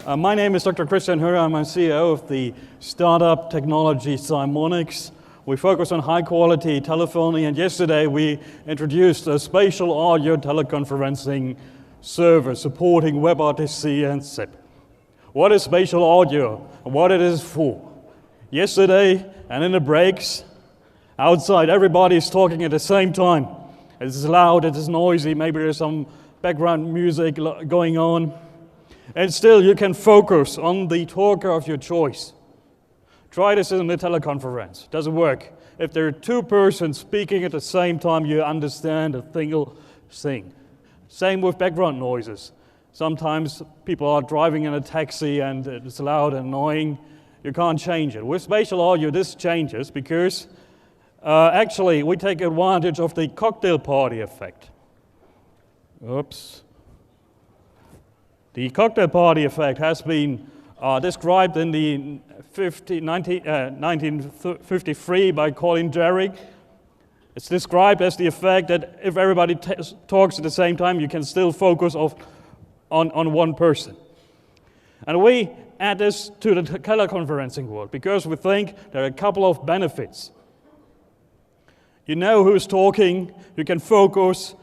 My name is Dr. Christian Hörer. I'm CEO of the startup technology Symonics. We focus on high-quality telephony, and yesterday we introduced a spatial audio teleconferencing server supporting WebRTC and SIP. What is spatial audio and what it is for? Yesterday and in the breaks, outside everybody's talking at the same time. It's loud, it is noisy, maybe there's some background music going on. And still you can focus on the talker of your choice. Try this in a teleconference. Does it work? If there are two persons speaking at the same time, you understand a single thing. Same with background noises. Sometimes people are driving in a taxi and it's loud and annoying. You can't change it. With spatial audio, this changes because actually we take advantage of the cocktail party effect. Oops. The cocktail party effect has been described in the 1953 by Colin Jarrick. It's described as the effect that if everybody talks at the same time, you can still focus on one person. And we add this to the teleconferencing world because we think there are a couple of benefits. You know who's talking, you can focus,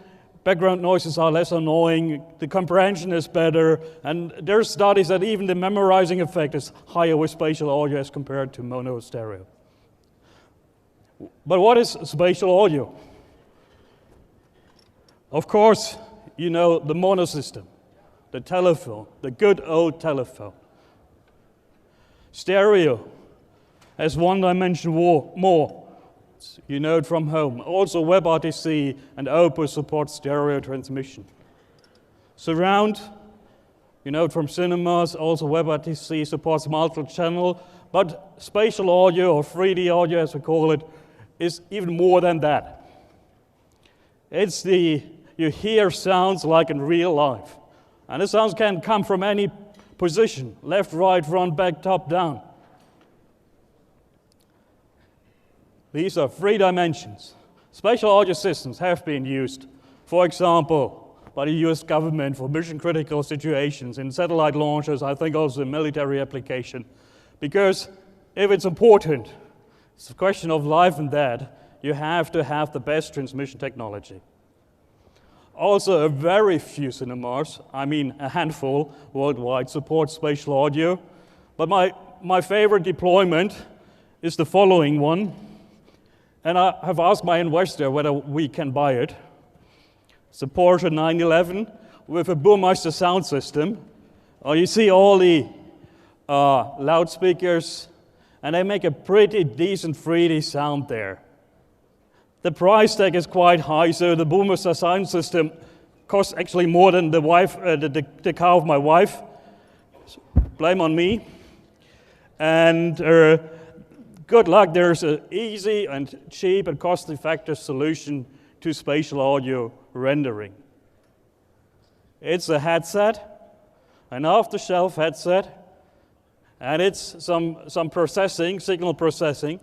background noises are less annoying, the comprehension is better, and there are studies that even the memorizing effect is higher with spatial audio as compared to mono stereo. But what is spatial audio? Of course, you know the mono system, the telephone, the good old telephone. Stereo has one dimension more. You know it from home. Also WebRTC and Opus support stereo transmission. Surround, you know it from cinemas. Also WebRTC supports multi-channel, but spatial audio or 3D audio as we call it is even more than that. It's you hear sounds like in real life. And the sounds can come from any position, left, right, front, back, top, down. These are 3 dimensions. Spatial audio systems have been used, for example, by the US government for mission-critical situations, in satellite launches, I think also in military application. Because if it's important, it's a question of life and death, you have to have the best transmission technology. Also, a very few cinemas, I mean a handful worldwide, support spatial audio. But my favorite deployment is the following one. And I have asked my investor whether we can buy it. It's a Porsche 911 with a Burmeister sound system. You see all the loudspeakers, and they make a pretty decent 3D sound there. The price tag is quite high, so the Burmeister sound system costs actually more than the car of my wife. Blame on me. And good luck, there's an easy and cheap and cost-effective solution to spatial audio rendering. It's a headset, an off-the-shelf headset, and it's some processing, signal processing.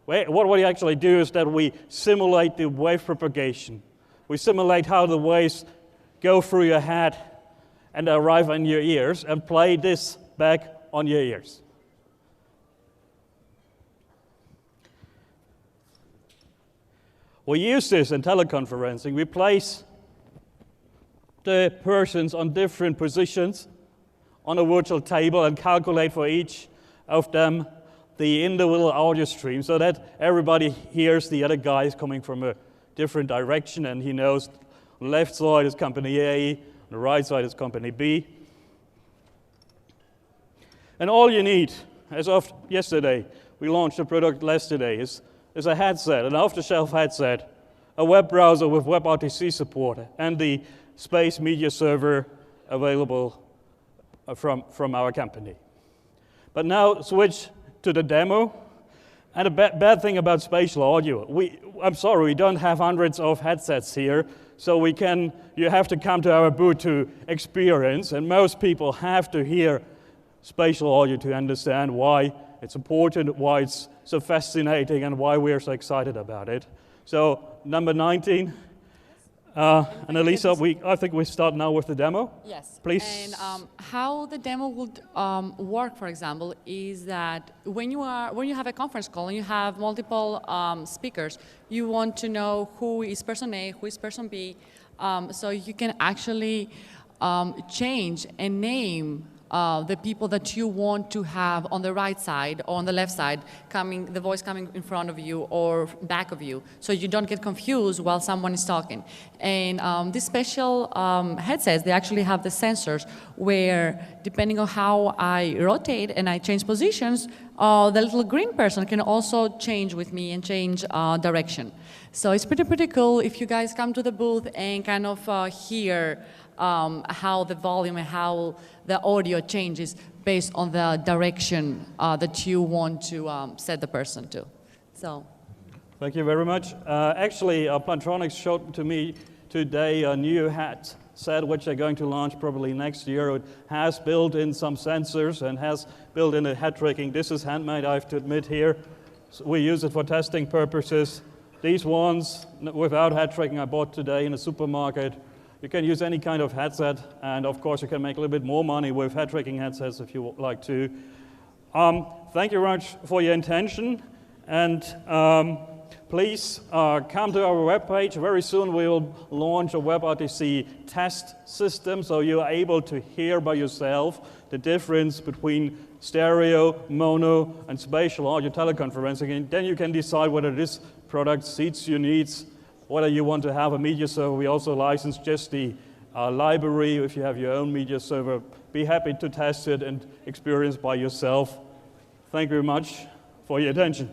What we actually do is that we simulate the wave propagation. We simulate how the waves go through your head and arrive on your ears and play this back on your ears. We use this in teleconferencing. We place the persons on different positions on a virtual table and calculate for each of them the individual audio stream so that everybody hears the other guys coming from a different direction and he knows the left side is company A, the right side is company B. And all you need, as of yesterday, we launched a product yesterday, is a headset, an off-the-shelf headset, a web browser with WebRTC support, and the space media server available from our company. But now switch to the demo. And a bad thing about spatial audio, I'm sorry, we don't have hundreds of headsets here, so you have to come to our booth to experience, and most people have to hear spatial audio to understand why it's important, why it's so fascinating, and why we're so excited about it. So, number 19, And Elisa, I think we start now with the demo. Yes. Please. And how the demo would work, for example, is that when you have a conference call and you have multiple speakers, you want to know who is person A, who is person B, so you can actually change and name the people that you want to have on the right side or on the left side, the voice coming in front of you or back of you, so you don't get confused while someone is talking. And these special headsets, they actually have the sensors where, depending on how I rotate and I change positions, the little green person can also change with me and change direction. So it's pretty cool if you guys come to the booth and kind of hear how the volume and how the audio changes based on the direction that you want to set the person to. So, thank you very much. Actually, Plantronics showed to me today a new headset which they're going to launch probably next year. It has built in some sensors and has built in a head tracking. This is handmade, I have to admit here. So we use it for testing purposes. These ones without head tracking I bought today in a supermarket. You can use any kind of headset, and of course you can make a little bit more money with head tracking headsets if you would like to. Thank you very much for your attention, and please come to our webpage. Very soon we will launch a WebRTC test system, so you're able to hear by yourself the difference between stereo, mono, and spatial audio teleconferencing, and then you can decide whether this product suits your needs, whether you want to have a media server. We also license just the library. If you have your own media server, be happy to test it and experience by yourself. Thank you very much for your attention.